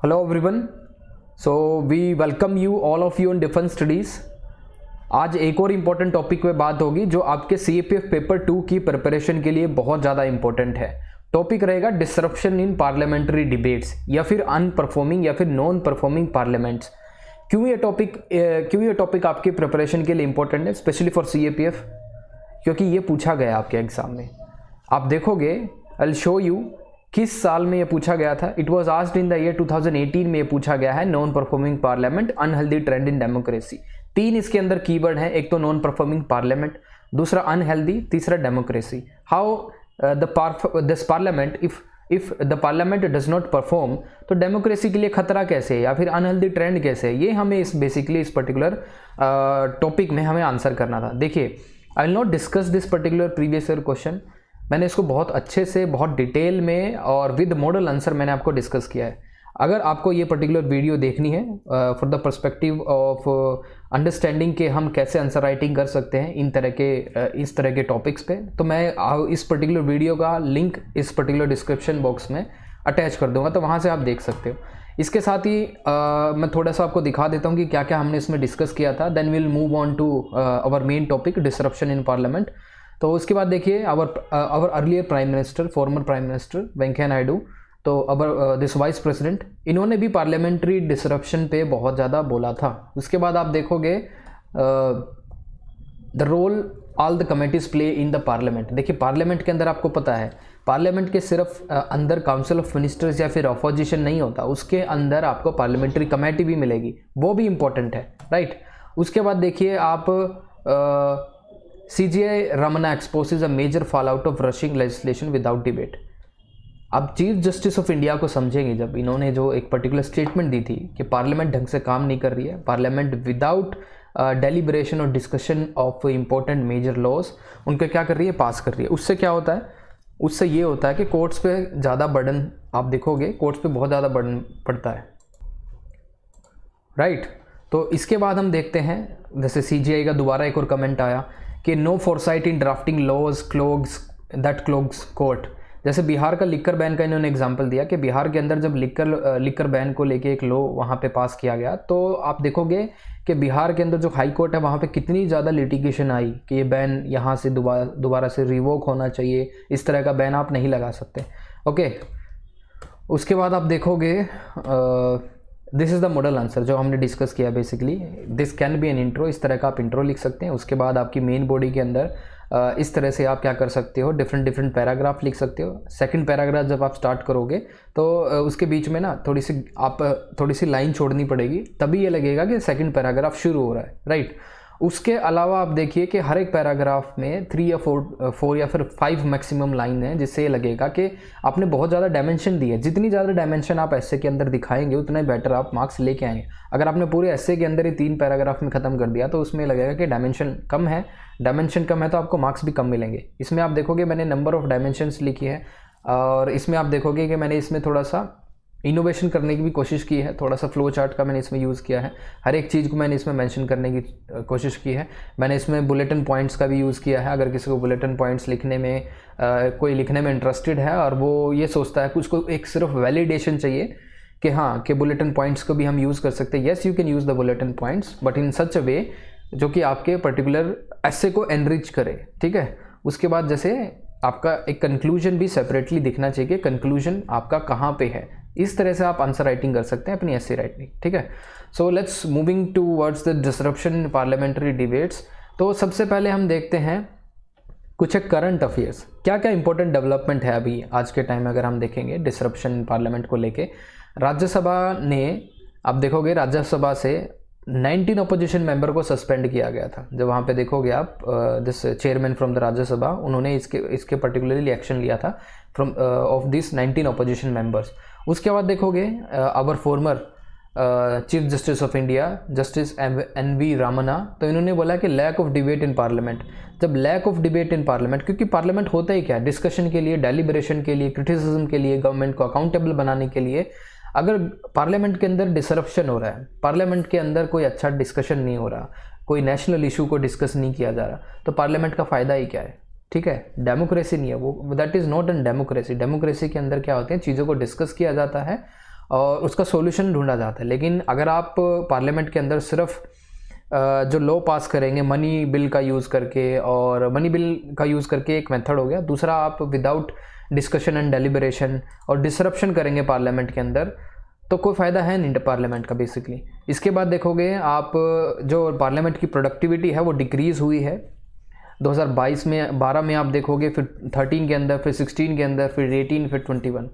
Hello everyone, so we welcome you all of you in defence studies. आज एक और important topic पे बात होगी जो आपके सीएपीएफ पेपर 2 की प्रिपरेशन के लिए बहुत ज़्यादा इंपॉर्टेंट है। टॉपिक रहेगा डिसरप्शन इन पार्लियामेंट्री डिबेट्स या फिर अनपरफॉर्मिंग या फिर नॉन परफॉर्मिंग पार्लियामेंट्स। क्यों ये टॉपिक आपकी प्रिपरेशन के लिए इंपॉर्टेंट है, स्पेशली फॉर सीएपीएफ? क्योंकि ये पूछा गया आपके एग्जाम में। आप देखोगे, आई विल शो यू किस साल में ये पूछा गया था। It was asked in the year 2018 में ये पूछा गया है। Non performing parliament, unhealthy trend in democracy. 3 इसके अंदर कीवर्ड हैं, एक तो नॉन परफॉर्मिंग पार्लियामेंट, दूसरा अनहेल्दी, तीसरा democracy. How this parliament if the parliament does not perform, तो डेमोक्रेसी के लिए खतरा कैसे है या फिर अनहेल्दी ट्रेंड कैसे है, ये हमें इस पर्टिकुलर टॉपिक में हमें आंसर करना था। देखिए, I will not discuss this particular previous year question. मैंने इसको बहुत अच्छे से, बहुत डिटेल में और विद मॉडल आंसर मैंने आपको डिस्कस किया है। अगर आपको ये पर्टिकुलर वीडियो देखनी है for the perspective of understanding के हम कैसे आंसर राइटिंग कर सकते हैं इस तरह के टॉपिक्स पे, तो मैं इस पर्टिकुलर वीडियो का लिंक इस पर्टिकुलर डिस्क्रिप्शन बॉक्स में अटैच कर दूंगा, तो वहाँ से आप देख सकते हो। इसके साथ ही मैं थोड़ा सा आपको दिखा देता हूँ कि क्या क्या हमने इसमें डिस्कस किया था। Then will move on to our main topic, disruption in parliament. तो उसके बाद देखिए, our earlier prime minister, former prime minister Venkaiah Naidu, तो अवर दिस वाइस प्रेसिडेंट, इन्होंने भी पार्लियामेंट्री डिसरप्शन पे बहुत ज़्यादा बोला था। उसके बाद आप देखोगे the role all the committees play in the parliament. देखिए, पार्लियामेंट के अंदर आपको पता है, पार्लियामेंट के सिर्फ अंदर काउंसिल ऑफ मिनिस्टर्स या फिर अपोजिशन नहीं होता, उसके अंदर आपको पार्लियामेंट्री कमेटी भी मिलेगी, वो भी इंपॉर्टेंट है, राइट। उसके बाद देखिए आप CJI Ramana exposes a major fallout of rushing legislation without debate। अब चीफ जस्टिस ऑफ इंडिया को समझेंगे जब इन्होंने जो एक पर्टिकुलर स्टेटमेंट दी थी कि पार्लियामेंट ढंग से काम नहीं कर रही है, पार्लियामेंट विदाउट डेलिब्रेशन और discussion of important major laws उनके क्या कर रही है, पास कर रही है। उससे क्या होता है, उससे ये होता है कि कोर्ट्स पे ज़्यादा बर्डन, आप देखोगे कोर्ट्स पे बहुत ज़्यादा बर्डन पड़ता है, राइट। तो इसके बाद हम देखते हैं, जैसे CJI का दोबारा एक और कमेंट आया कि no Forsyte in drafting laws clogs court. जैसे बिहार का लिकर बैन का इन्होंने एग्जांपल दिया कि बिहार के अंदर जब लिकर बैन को लेके एक लॉ वहाँ पे पास किया गया, तो आप देखोगे कि बिहार के अंदर जो हाई कोर्ट है वहाँ पे कितनी ज़्यादा लिटिगेशन आई कि ये बैन यहाँ से दोबारा से रिवोक होना चाहिए, इस तरह का बैन आप नहीं लगा सकते, ओके। उसके बाद आप देखोगे this is the model answer जो हमने डिस्कस किया। Basically this can be an intro, इस तरह का आप इंट्रो लिख सकते हैं। उसके बाद आपकी मेन बॉडी के अंदर इस तरह से आप क्या कर सकते हो, डिफरेंट पैराग्राफ लिख सकते हो। सेकंड पैराग्राफ जब आप स्टार्ट करोगे तो उसके बीच में ना थोड़ी सी लाइन छोड़नी पड़ेगी, तभी ये लगेगा कि सेकंड पैराग्राफ शुरू हो रहा है, राइट। उसके अलावा आप देखिए कि हर एक पैराग्राफ में 3 या 4 या फिर 5 मैक्सिमम लाइन है, जिससे ये लगेगा कि आपने बहुत ज़्यादा डायमेंशन दी है। जितनी ज़्यादा डायमेंशन आप एस्से के अंदर दिखाएंगे उतना ही बेटर आप मार्क्स लेके आएंगे। अगर आपने पूरे एस्से के अंदर ही 3 पैराग्राफ में ख़त्म कर दिया तो उसमें लगेगा कि डायमेंशन कम है, तो आपको मार्क्स भी कम मिलेंगे। इसमें आप देखोगे मैंने नंबर ऑफ डायमेंशंस लिखी है, और इसमें आप देखोगे कि मैंने इसमें थोड़ा सा इनोवेशन करने की भी कोशिश की है, थोड़ा सा फ्लो चार्ट का मैंने इसमें यूज़ किया है। हर एक चीज़ को मैंने इसमें मेंशन करने की कोशिश की है। मैंने इसमें बुलेटिन पॉइंट्स का भी यूज़ किया है। अगर किसी को बुलेटिन पॉइंट्स लिखने में कोई लिखने में इंटरेस्टेड है और वो ये सोचता है कि उसको एक सिर्फ वैलिडेशन चाहिए कि हाँ कि बुलेटिन पॉइंट्स को भी हम यूज़ कर सकते हैं, yes you can use the bulletin points but in such a way जो कि आपके पर्टिकुलर एस्से को एनरिच करे, ठीक है। उसके बाद जैसे आपका एक कंक्लूजन भी सेपरेटली दिखना चाहिए कि कंक्लूजन आपका कहाँ पे है। इस तरह से आप आंसर राइटिंग कर सकते हैं अपनी एस्से राइटिंग, ठीक है। So let's moving towards the disruption in parliamentary debates. तो सबसे पहले हम देखते हैं कुछ एक करंट अफेयर्स, क्या क्या इंपॉर्टेंट डेवलपमेंट है अभी आज के टाइम में। अगर हम देखेंगे डिसरप्शन इन पार्लियामेंट को लेके, राज्यसभा ने, आप देखोगे राज्यसभा से 19 अपोजिशन मेंबर को सस्पेंड किया गया था। जब वहाँ पे देखोगे आप this chairman from the Rajya Sabha, उन्होंने इसके पर्टिकुलरली एक्शन लिया था from off this 19 opposition members. उसके बाद देखोगे our former chief justice of India, justice NV Ramana, तो इन्होंने बोला कि lack of debate in parliament. जब lack of debate in parliament, क्योंकि पार्लियामेंट होता ही क्या है, डिस्कशन के लिए, डेलिब्रेशन के लिए, क्रिटिसिज्म के लिए, गवर्नमेंट को अकाउंटेबल बनाने के लिए। अगर पार्लियामेंट के अंदर डिसरप्शन हो रहा है, पार्लियामेंट के अंदर कोई अच्छा डिस्कशन नहीं हो रहा, कोई नेशनल इशू को डिस्कस नहीं किया जा रहा, तो पार्लियामेंट का फ़ायदा ही क्या है, ठीक है। डेमोक्रेसी नहीं है वो, that is not an democracy. Democracy के अंदर क्या होते हैं, चीज़ों को डिस्कस किया जाता है और उसका सॉल्यूशन ढूंढा जाता है। लेकिन अगर आप पार्लियामेंट के अंदर सिर्फ जो लॉ पास करेंगे मनी बिल का यूज़ करके, और मनी बिल का यूज़ करके एक मेथड हो गया, दूसरा आप विदाउट डिस्कशन एंड डेलिब्रेशन और डिसरप्शन करेंगे पार्लियामेंट के अंदर, तो कोई फ़ायदा है नहीं पार्लियामेंट का बेसिकली। इसके बाद देखोगे आप जो पार्लियामेंट की प्रोडक्टिविटी है वो डिक्रीज़ हुई है 2022 में, 12 में आप देखोगे, फिर 13 के अंदर, फिर 16 के अंदर, फिर 18, फिर 21।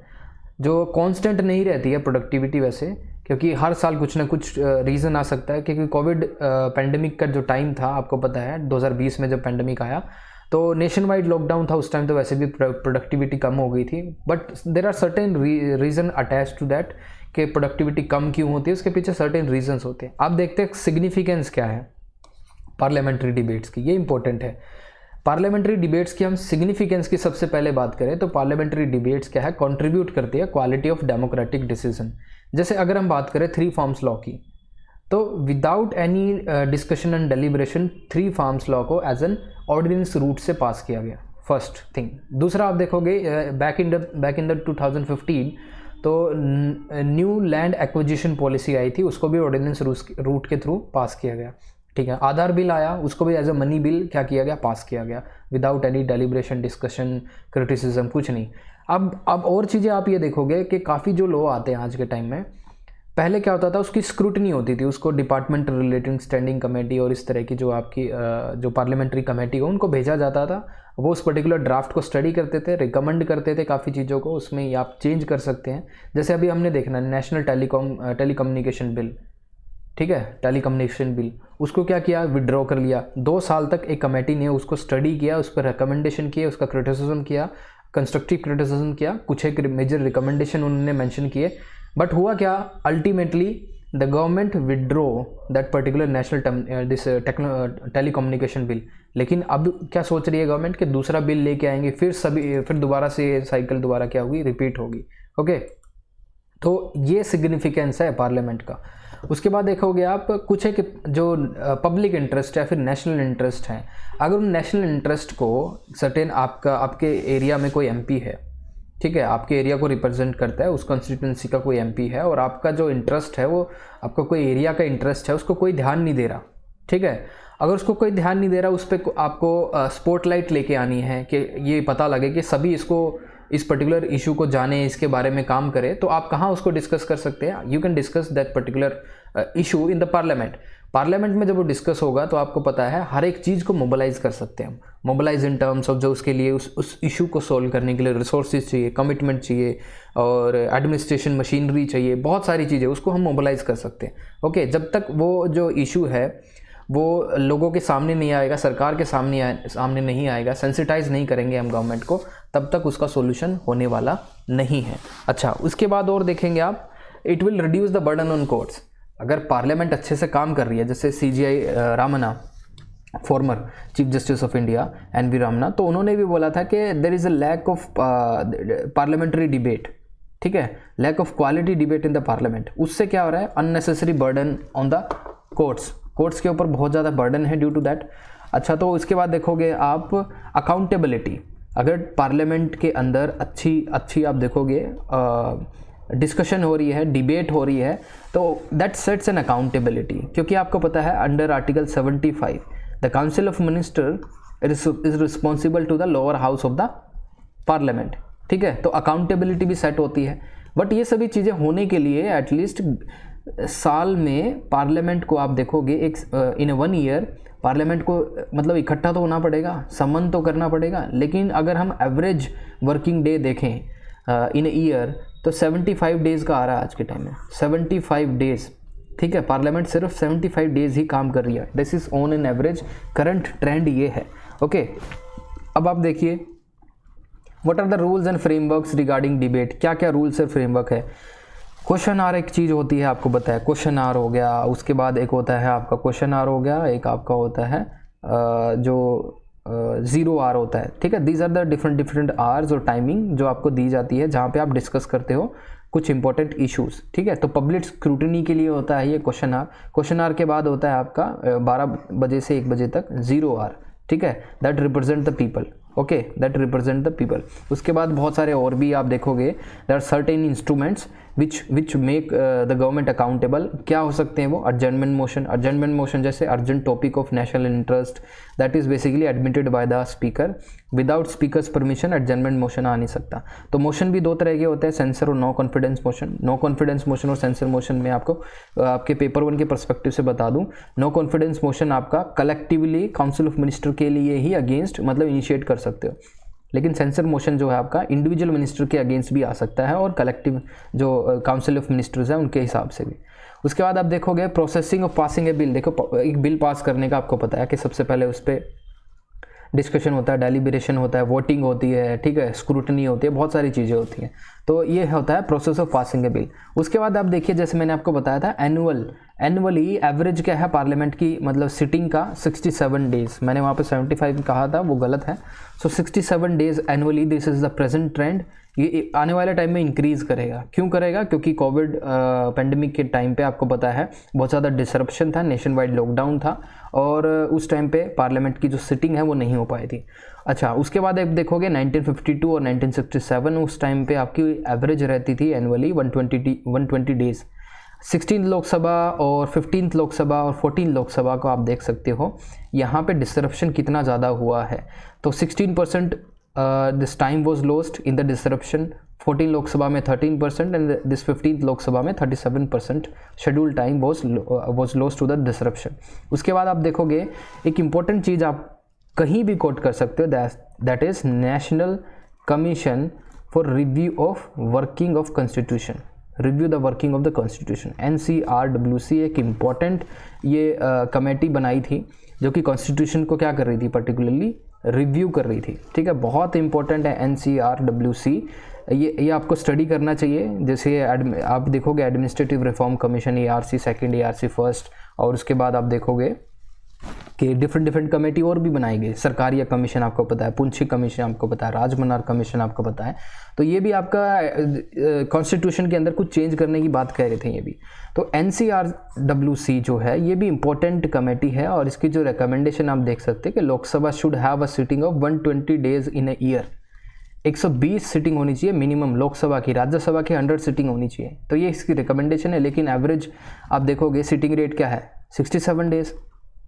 जो कांस्टेंट नहीं रहती है प्रोडक्टिविटी वैसे, क्योंकि हर साल कुछ ना कुछ रीज़न आ सकता है, क्योंकि कोविड पेंडेमिक का जो टाइम था आपको पता है 2020 में जब पेंडेमिक आया तो नेशन वाइड लॉकडाउन था उस टाइम, तो वैसे भी प्रोडक्टिविटी कम हो गई थी। But there are certain reason attach to that कि प्रोडक्टिविटी कम क्यों होती है, उसके पीछे सर्टेन रीजंस होते हैं। आप देखते हैं सिग्निफिकेंस क्या है पार्लियामेंट्री डिबेट्स की, ये इंपॉर्टेंट है। पार्लियामेंट्री डिबेट्स की हम सिग्निफिकेंस की सबसे पहले बात करें तो पार्लियामेंट्री डिबेट्स क्या है, कंट्रीब्यूट करती है क्वालिटी ऑफ डेमोक्रेटिक डिसीजन। जैसे अगर हम बात करें 3 फार्म्स लॉ की, तो without any discussion and deliberation 3 farms law को एज एन ऑर्डिनेंस रूट से पास किया गया, फर्स्ट थिंग। दूसरा आप देखोगे बैक इन द 2015 तो न्यू लैंड एक्विजिशन पॉलिसी आई थी, उसको भी ऑर्डिनेंस रूट के थ्रू पास किया गया, ठीक है। आधार बिल आया, उसको भी एज ए मनी बिल क्या किया गया, पास किया गया, without any deliberation, discussion, criticism, कुछ नहीं। अब और चीज़ें आप ये देखोगे कि काफ़ी जो लॉ आते हैं आज के टाइम में, पहले क्या होता था उसकी स्क्रूटनी होती थी, उसको डिपार्टमेंट रिलेटिंग स्टैंडिंग कमेटी और इस तरह की जो आपकी जो पार्लियामेंट्री कमेटी हो उनको भेजा जाता था, वो उस पर्टिकुलर ड्राफ्ट को स्टडी करते थे, रिकमेंड करते थे काफ़ी चीज़ों को, उसमें आप चेंज कर सकते हैं। जैसे अभी हमने देखना नेशनल टेलीकम्युनिकेशन बिल, ठीक है, टेलीकम्युनिकेशन बिल, उसको क्या किया, विड्रॉ कर लिया। 2 साल तक एक कमेटी ने उसको स्टडी किया, उस पर रिकमेंडेशन किए, उसका क्रिटिसिज्म किया, कंस्ट्रक्टिव क्रिटिसिज्म किया, कुछ एक मेजर रिकमेंडेशन उन्होंने मेंशन किए। बट हुआ क्या, ultimately the government withdraw that particular national this telecommunication bill. लेकिन अब क्या सोच रही है गवर्नमेंट कि दूसरा बिल लेके आएंगे, फिर दोबारा से साइकिल दोबारा क्या होगी, रिपीट होगी। ओके, तो ये सिग्निफिकेंस है पार्लियामेंट का। उसके बाद देखोगे आप कुछ एक जो पब्लिक इंटरेस्ट है, फिर नेशनल इंटरेस्ट है। अगर उन नेशनल इंटरेस्ट को सर्टेन आपके एरिया में कोई एमपी है, ठीक है, आपके एरिया को रिप्रेजेंट करता है, उस कॉन्स्टिट्यूंसी का कोई एमपी है, और आपका जो इंटरेस्ट है वो आपका कोई एरिया का इंटरेस्ट है, उसको कोई ध्यान नहीं दे रहा, ठीक है। अगर उसको कोई ध्यान नहीं दे रहा, उस पर आपको स्पॉटलाइट लेके आनी है कि ये पता लगे कि सभी इस पर्टिकुलर इशू को जाने, इसके बारे में काम करें, तो आप कहाँ उसको डिस्कस कर सकते हैं, you can discuss that particular issue in the parliament. Parliament में जब वो डिस्कस होगा तो आपको पता है हर एक चीज़ को मोबिलाइज कर सकते हैं, मोबिलाइज इन टर्म्स ऑफ जो उसके लिए उस इशू को सॉल्व करने के लिए रिसोर्सेज चाहिए, कमिटमेंट चाहिए, और एडमिनिस्ट्रेशन मशीनरी चाहिए, बहुत सारी चीज़ें उसको हम मोबिलाइज कर सकते हैं। ओके, जब तक वो जो इशू है वो लोगों के सामने नहीं आएगा, सरकार के सामने नहीं आएगा, सेंसिटाइज नहीं करेंगे हम गवर्नमेंट को, तब तक उसका सोल्यूशन होने वाला नहीं है। अच्छा, उसके बाद और देखेंगे आप, it will reduce the burden on courts. अगर पार्लियामेंट अच्छे से काम कर रही है, जैसे CGI Ramanna, former chief justice of India NV Ramanna, तो उन्होंने भी बोला था कि there is a lack of parliamentary debate, ठीक है, lack of quality debate in the parliament. उससे क्या हो रहा है, unnecessary burden on the courts के ऊपर बहुत ज़्यादा बर्डन है ड्यू टू दैट। अच्छा, तो इसके बाद देखोगे आप अकाउंटेबिलिटी। अगर पार्लियामेंट के अंदर अच्छी आप देखोगे डिस्कशन हो रही है, डिबेट हो रही है, तो दैट सेट्स एन अकाउंटेबिलिटी, क्योंकि आपको पता है under article 75 the council of minister is responsible to the lower house of the parliament, ठीक है, तो अकाउंटेबिलिटी भी सेट होती है। बट ये सभी चीज़ें होने के लिए एटलीस्ट साल में पार्लियामेंट को आप देखोगे एक इन 1 ईयर पार्लियामेंट को मतलब इकट्ठा तो होना पड़ेगा, समन तो करना पड़ेगा। लेकिन अगर हम एवरेज वर्किंग डे देखें इन ईयर तो 75 डेज़ का आ रहा है आज के टाइम में, 75 डेज़, ठीक है, पार्लियामेंट सिर्फ 75 डेज़ ही काम कर रही है। This is on an average, current trend ये है। ओके, अब आप देखिए what are the rules and frameworks regarding debate. क्या क्या रूल्स और फ्रेमवर्क है। क्वेश्चन आर एक चीज़ होती है, आपको पता है, क्वेश्चन आर हो गया, उसके बाद एक होता है आपका क्वेश्चन आर हो गया, एक आपका होता है जो 0 आर होता है, ठीक है। These are the different hours और टाइमिंग जो आपको दी जाती है जहाँ पे आप डिस्कस करते हो कुछ इंपॉर्टेंट इश्यूज, ठीक है। तो पब्लिक स्क्रूटनी के लिए होता है ये क्वेश्चन आर। क्वेश्चन आर के बाद होता है आपका 12 बजे से 1 बजे तक 0 आर, ठीक है, that represent the people, okay, that represent the people. उसके बाद बहुत सारे और भी आप देखोगे, there are certain instruments which make the government accountable. क्या हो सकते हैं वो? Adjournment motion. अर्जेंटमेंट मोशन जैसे urgent topic of national interest, that is basically admitted by the speaker, without speaker's permission adjournment motion आ नहीं सकता। तो मोशन भी दो तरह के होते हैं, सेंसर और no confidence motion. No confidence motion और सेंसर मोशन में आपको आपके पेपर 1 के पर्सपेक्टिव से बता दूं, नो कॉन्फिडेंस मोशन आपका कलेक्टिवली काउंसिल ऑफ मिनिस्टर के लिए ही अगेंस्ट मतलब इनिशिएट कर सकते हो, लेकिन सेंसर मोशन जो है आपका इंडिविजुअल मिनिस्टर के अगेंस्ट भी आ सकता है और कलेक्टिव जो काउंसिल ऑफ मिनिस्टर्स हैं उनके हिसाब से भी। उसके बाद आप देखोगे processing of passing A bill. देखो एक बिल पास करने का आपको पता है कि सबसे पहले उस पर डिस्कशन होता है, डेलिब्रेशन होता है, वोटिंग होती है, ठीक है, स्क्रूटनी होती है, बहुत सारी चीज़ें होती हैं। तो ये होता है process of passing A bill. उसके बाद आप देखिए जैसे मैंने आपको बताया था एनुअली एवरेज क्या है पार्लियामेंट की मतलब सिटिंग का 67 डेज। मैंने वहाँ पे 75 कहा था, वो गलत है। सो 67 days annually, this is the present trend. ये आने वाले टाइम में इंक्रीज़ करेगा। क्यों करेगा? क्योंकि कोविड पेंडेमिक के टाइम पे आपको पता है बहुत ज़्यादा डिसरप्शन था, नेशन वाइड लॉकडाउन था और उस टाइम पे पार्लियामेंट की जो सिटिंग है वो नहीं हो पाई थी। अच्छा, उसके बाद आप देखोगे 1952 और 1967 उस टाइम पे आपकी एवरेज रहती थी एनुअली 120 डेज। 16th लोकसभा और 15th लोकसभा और 14th लोकसभा को आप देख सकते हो यहाँ पे डिसरप्शन कितना ज़्यादा हुआ है। तो 16% this time was lost in the disruption, 14 Lok Sabha में 13% एंड दिस 15th लोकसभा में 37% schedule time was lost to the disruption. उसके बाद आप देखोगे एक इम्पॉर्टेंट चीज़ आप कहीं भी कोट कर सकते हो, that is national commission for review of working of constitution, review the working of the constitution. NCRWC एक इम्पॉर्टेंट ये कमेटी बनाई थी जो कि कॉन्स्टिट्यूशन को क्या कर रही थी, पर्टिकुलरली रिव्यू कर रही थी। ठीक है, बहुत इंपॉर्टेंट है NCRWC। ये आपको स्टडी करना चाहिए। जैसे आप देखोगे administrative reform commission, ARC second, ARC first, और उसके बाद आप देखोगे कि डिफरेंट कमेटी और भी बनाई गई। सरकारिया कमीशन आपको पता है, पुंछी कमीशन आपको पता है, राजमनार कमीशन आपको पता है। तो ये भी आपका कॉन्स्टिट्यूशन के अंदर कुछ चेंज करने की बात कह रहे थे ये भी। तो NCRWC जो है ये भी इम्पोर्टेंट कमेटी है और इसकी जो रिकमेंडेशन आप देख सकते हैं कि Lok Sabha should have a sitting of 120 days in a year. 120 sitting होनी चाहिए मिनिमम लोकसभा की, राज्यसभा की 100 सिटिंग होनी चाहिए। तो ये इसकी रिकमेंडेशन है, लेकिन एवरेज आप देखोगे सिटिंग रेट क्या है, 67 days.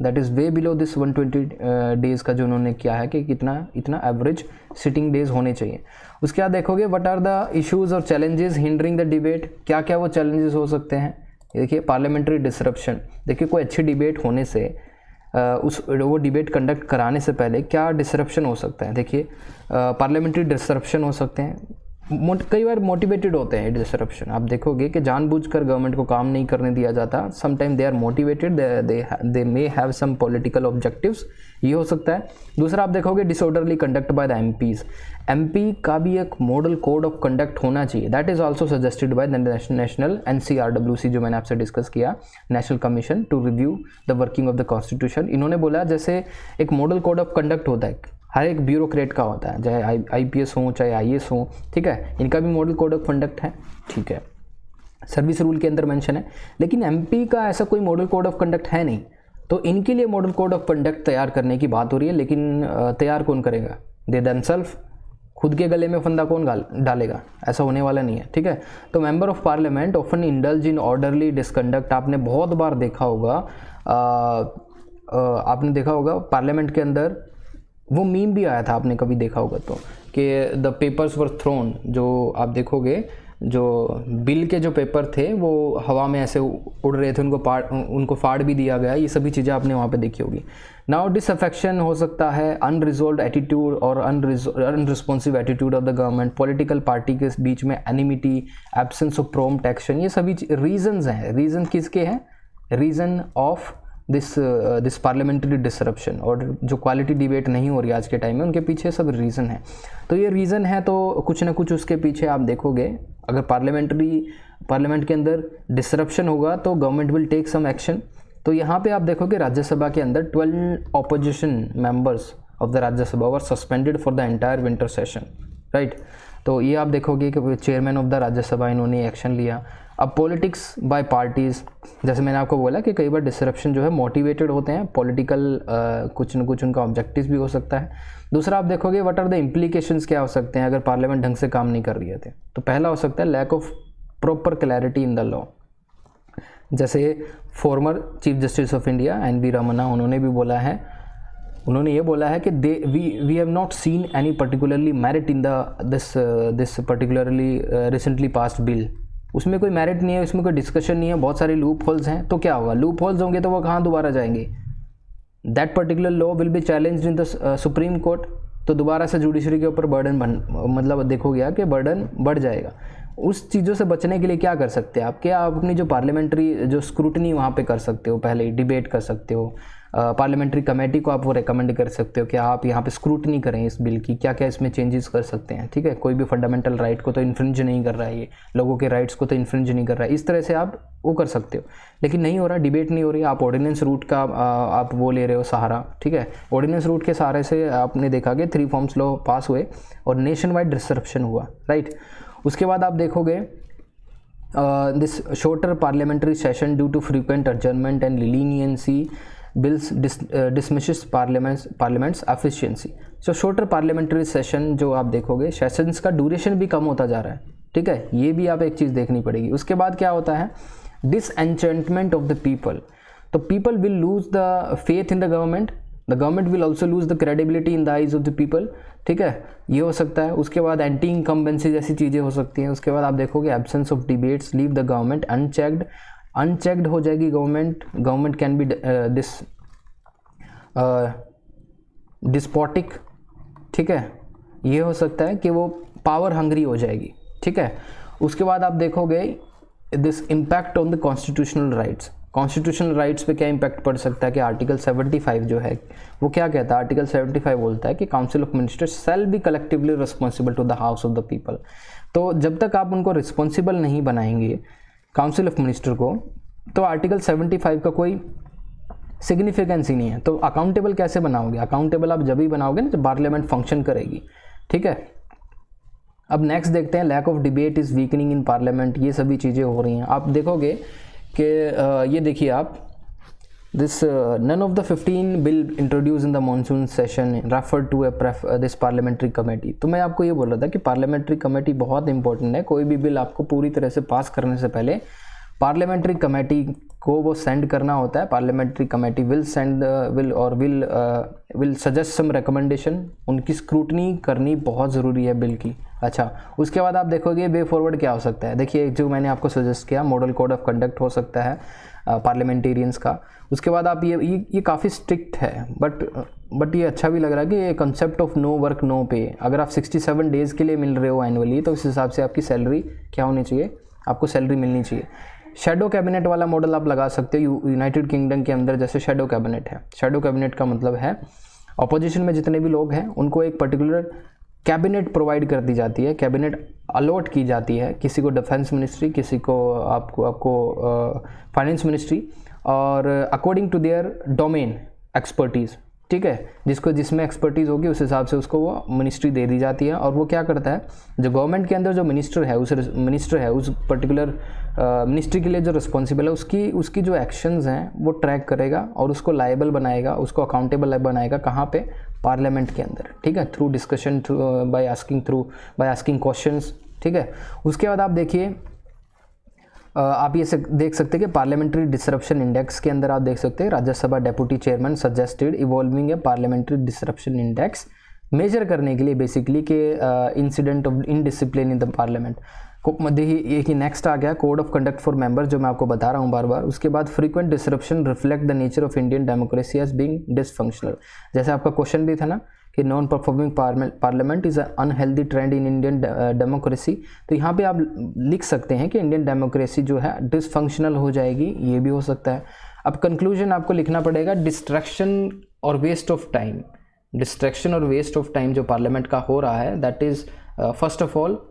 That is way below this 120 days का जो उन्होंने किया है कि इतना एवरेज सिटिंग डेज होने चाहिए। उसके बाद देखोगे व्हाट आर द इश्यूज और चैलेंजेस हिंडरिंग द डिबेट। क्या क्या वो चैलेंजेस हो सकते हैं? देखिए पार्लियामेंट्री डिसरप्शन। देखिए कोई अच्छी डिबेट होने से वो डिबेट कंडक्ट कराने से पहले क्या डिसरप्शन हो सकता है? देखिए पार्लियामेंट्री डिसरप्शन हो सकते हैं। कई बार मोटिवेटेड होते हैं डिसरप्शन। आप देखोगे कि जानबूझकर गवर्नमेंट को काम नहीं करने दिया जाता। Sometime they are motivated, they may have some political objectives, ये हो सकता है। दूसरा आप देखोगे disorderly conduct by the MPs। MP का भी एक मॉडल कोड ऑफ कंडक्ट होना चाहिए। That is also suggested by the national NCRWC जो मैंने आपसे डिस्कस किया, national commission to review the working of the constitution. इन्होंने बोला जैसे एक मॉडल कोड ऑफ कंडक्ट होता है, हर एक ब्यूरोक्रेट का होता है, चाहे IPS हो चाहे IAS हो, ठीक है, इनका भी मॉडल कोड ऑफ कंडक्ट है, ठीक है, सर्विस रूल के अंदर मेंशन है। लेकिन MP का ऐसा कोई मॉडल कोड ऑफ कंडक्ट है नहीं, तो इनके लिए मॉडल कोड ऑफ कंडक्ट तैयार करने की बात हो रही है। लेकिन तैयार कौन करेगा? They themselves. खुद के गले में फंदा कौन डालेगा? ऐसा होने वाला नहीं है, ठीक है। तो member of parliament often indulge in orderly misconduct. आपने बहुत बार देखा होगा, पार्लियामेंट के अंदर वो मीम भी आया था, आपने कभी देखा होगा तो, कि द पेपर्स वर थ्रोन। जो आप देखोगे जो बिल के जो पेपर थे वो हवा में ऐसे उड़ रहे थे, उनको फाड़ भी दिया गया। ये सभी चीज़ें आपने वहाँ पे देखी होगी। नाउ डिसअफेक्शन हो सकता है, अनरिजोल्व एटीट्यूड और unresponsive attitude of the government, political party के बीच में enmity, absence of prompt action, ये सभी रीजंस हैं। रीज़न किसके हैं? Reason of this parliamentary disruption. और जो क्वालिटी डिबेट नहीं हो रही आज के टाइम में, उनके पीछे सब रीज़न है। तो ये रीज़न है, तो कुछ ना कुछ उसके पीछे आप देखोगे। अगर पार्लियामेंट के अंदर डिसरप्शन होगा तो government will take some action. तो यहाँ पे आप देखोगे राज्यसभा के अंदर 12 opposition members of the Rajya Sabha were suspended for the entire winter session, right. तो ये आप देखोगे कि चेयरमैन ऑफ द राज्यसभा इन्होंने एक्शन लिया। अब पॉलिटिक्स बाय पार्टीज़, जैसे मैंने आपको बोला कि कई बार डिसरप्शन जो है मोटिवेटेड होते हैं, पॉलिटिकल कुछ न कुछ उनका ऑब्जेक्टिव भी हो सकता है। दूसरा आप देखोगे व्हाट आर द इम्प्लीकेशंस, क्या हो सकते हैं अगर पार्लियामेंट ढंग से काम नहीं कर रही है। तो पहला हो सकता है lack of proper clarity in the law। जैसे former chief justice of India NV Ramana उन्होंने भी बोला है, उन्होंने ये बोला है कि we have not seen any particularly merit in this particularly recently passed bill. उसमें कोई मेरिट नहीं है, उसमें कोई डिस्कशन नहीं है, बहुत सारे लूप होल्स हैं। तो क्या होगा, लूप होल्स होंगे तो वो कहाँ दोबारा जाएंगे, that particular law will be challenged in the supreme court. तो दोबारा से जुडिशरी के ऊपर बर्डन मतलब देखो गया कि बर्डन बढ़ जाएगा। उस चीज़ों से बचने के लिए क्या कर सकते हैं आप, क्या आप अपनी जो पार्लियामेंट्री जो स्क्रूटनी वहाँ पे कर सकते हो, पहले डिबेट कर सकते हो, पार्लियामेंट्री कमेटी को आप वो रिकमेंड कर सकते हो कि आप यहाँ पे स्क्रूटनी करें इस बिल की, क्या क्या इसमें चेंजेस कर सकते हैं। ठीक है, कोई भी फंडामेंटल राइट को तो इन्फ्रिंज नहीं कर रहा है, ये लोगों के राइट्स को तो इन्फ्रिंज नहीं कर रहा है, इस तरह से आप वो कर सकते हो। लेकिन नहीं हो रहा, डिबेट नहीं हो रही, आप ऑर्डिनेंस रूट का आप वो ले रहे हो सहारा। ठीक है, ऑर्डिनेंस रूट के सहारे से आपने देखा कि 3 फॉर्म्स लॉ पास हुए और नेशन वाइड डिसरप्शन हुआ, राइट। उसके बाद आप देखोगे this shorter parliamentary session due to frequent adjournment and leniency bills dismisses parliament's efficiency. So shorter parliamentary session जो आप देखोगे, सेशंस का ड्यूरेशन भी कम होता जा रहा है। ठीक है, ये भी आप एक चीज़ देखनी पड़ेगी। उसके बाद क्या होता है, डिसएन्चेंटमेंट ऑफ द पीपल। तो people will lose the faith in the government will also lose the credibility in the eyes of the people. ठीक है, ये हो सकता है। उसके बाद एंटी इनकम्बेंसी जैसी चीज़ें हो सकती हैं। उसके बाद आप देखोगे absence of debates leave the government unchecked हो जाएगी गवर्नमेंट कैन बी डिस्पोटिक। ठीक है, ये हो सकता है कि वो पावर हंग्री हो जाएगी। ठीक है, उसके बाद आप देखोगे this impact on the constitutional rights पे क्या इम्पैक्ट पड़ सकता है कि आर्टिकल 75 जो है वो क्या कहता है, आर्टिकल 75 बोलता है कि council of ministers shall be collectively responsible to the house of the people. तो जब तक आप उनको रिस्पॉन्सिबल नहीं बनाएंगे काउंसिल ऑफ मिनिस्टर को, तो आर्टिकल 75 का कोई सिग्निफिकेंस ही नहीं है। तो अकाउंटेबल कैसे बनाओगे, अकाउंटेबल आप जब ही बनाओगे ना जब पार्लियामेंट फंक्शन करेगी। ठीक है, अब नेक्स्ट देखते हैं, lack of debate is weakening in parliament. ये सभी चीज़ें हो रही हैं। आप देखोगे कि ये देखिए आप, this none of the 15 bill introduce in the monsoon session refer to this parliamentary committee. तो मैं आपको ये बोल रहा था कि पार्लियामेंट्री कमेटी बहुत इंपॉर्टेंट है। कोई भी बिल आपको पूरी तरह से पास करने से पहले पार्लियामेंट्री कमेटी को वो सेंड करना होता है। Parliamentary committee will suggest some recommendation, उनकी स्क्रूटनी करनी बहुत ज़रूरी है बिल की। अच्छा, उसके बाद आप देखोगे वे फॉरवर्ड क्या हो सकता है। देखिए, जो मैंने आपको सजेस्ट किया, मॉडल कोड ऑफ कंडक्ट हो सकता है पार्लियामेंटेरियंस का। उसके बाद आप ये काफ़ी स्ट्रिक्ट है, बट ये अच्छा भी लग रहा है कि ये concept of no work no pay. अगर आप 67 डेज़ के लिए मिल रहे हो एनुअली, तो उस हिसाब से आपकी सैलरी क्या होनी चाहिए, आपको सैलरी मिलनी चाहिए। शेडो कैबिनेट वाला मॉडल आप लगा सकते हो। यूनाइटेड किंगडम के अंदर जैसे शेडो कैबिनेट है। शेडो कैबिनेट का मतलब है अपोजिशन में जितने भी लोग हैं उनको एक पर्टिकुलर कैबिनेट प्रोवाइड कर दी जाती है, कैबिनेट अलॉट की जाती है। किसी को डिफेंस मिनिस्ट्री, किसी को आपको फाइनेंस मिनिस्ट्री, और according to their domain expertise. ठीक है, जिसमें एक्सपर्टीज़ होगी उस हिसाब से उसको वो मिनिस्ट्री दे दी जाती है। और वो क्या करता है, जो गवर्नमेंट के अंदर जो मिनिस्टर है उस पर्टिकुलर मिनिस्ट्री के लिए जो रिस्पॉन्सिबल है उसकी जो एक्शंस हैं वो ट्रैक करेगा और उसको लायबल बनाएगा, उसको अकाउंटेबल बनाएगा। कहाँ पे, पार्लियामेंट के अंदर। ठीक है, through discussion, by asking questions. ठीक है, उसके बाद आप देखिए, आप ये देख सकते हैं कि पार्लियामेंट्री डिसरप्शन इंडेक्स के अंदर आप देख सकते हैं Rajya Sabha deputy chairman suggested evolving a parliamentary disruption index, measure करने के लिए बेसिकली कि incident of indiscipline in the parliament को। देखिए ये नेक्स्ट आ गया code of conduct for member, जो मैं आपको बता रहा हूँ बार बार। उसके बाद frequent disruption reflect the nature of Indian democracy as being dysfunctional. जैसे आपका क्वेश्चन भी था ना कि non performing parliament is unhealthy trend in Indian democracy. तो यहाँ पे आप लिख सकते हैं कि इंडियन डेमोक्रेसी जो है डिसफंक्शनल हो जाएगी, ये भी हो सकता है। अब कंक्लूजन आपको लिखना पड़ेगा, डिस्ट्रैक्शन और वेस्ट ऑफ टाइम जो पार्लियामेंट का हो रहा है, that is first of all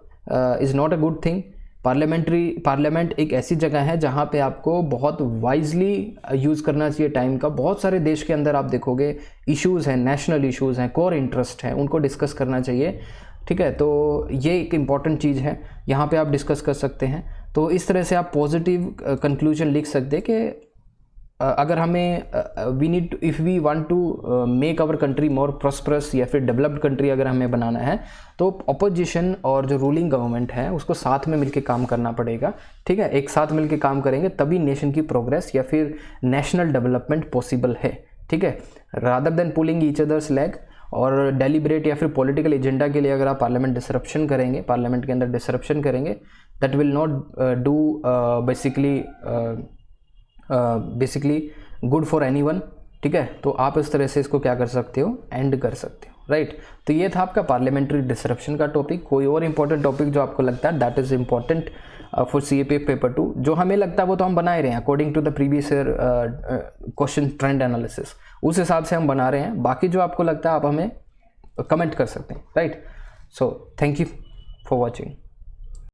is not a good thing. Parliament एक ऐसी जगह है जहाँ पे आपको बहुत वाइजली यूज़ करना चाहिए टाइम का। बहुत सारे देश के अंदर आप देखोगे इश्यूज़ हैं, नेशनल इश्यूज़ हैं, कोर इंटरेस्ट हैं, उनको डिस्कस करना चाहिए। ठीक है, तो ये एक इम्पॉर्टेंट चीज़ है, यहाँ पे आप डिस्कस कर सकते हैं। तो इस तरह से आप पॉजिटिव कंक्लूजन लिख सकते हैं कि अगर हमें we need if we want to make our country more prosperous या फिर डेवलप्ड कंट्री अगर हमें बनाना है, तो अपोजिशन और जो रूलिंग गवर्नमेंट है उसको साथ में मिलके काम करना पड़ेगा। ठीक है, एक साथ मिलके काम करेंगे तभी नेशन की प्रोग्रेस या फिर नेशनल डेवलपमेंट पॉसिबल है। ठीक है, rather than pulling each others leg और डेलिब्रेट या फिर पॉलिटिकल एजेंडा के लिए अगर आप पार्लियामेंट डिसरप्शन करेंगे, पार्लियामेंट के अंदर डिसरप्शन करेंगे, that will not do basically good for anyone. ठीक है, तो आप इस तरह से इसको क्या कर सकते हो, एंड कर सकते हो। राइट, तो ये था आपका पार्लियामेंट्री डिसरप्शन का टॉपिक। कोई और इंपॉर्टेंट टॉपिक जो आपको लगता है that is important for CAPF paper 2, जो हमें लगता है वो तो हम बना ही रहे हैं according to the previous year question trend analysis, उस हिसाब से हम बना रहे हैं। बाकी जो आपको लगता है आप हमें कमेंट कर सकते हैं। Right, so thank you for watching.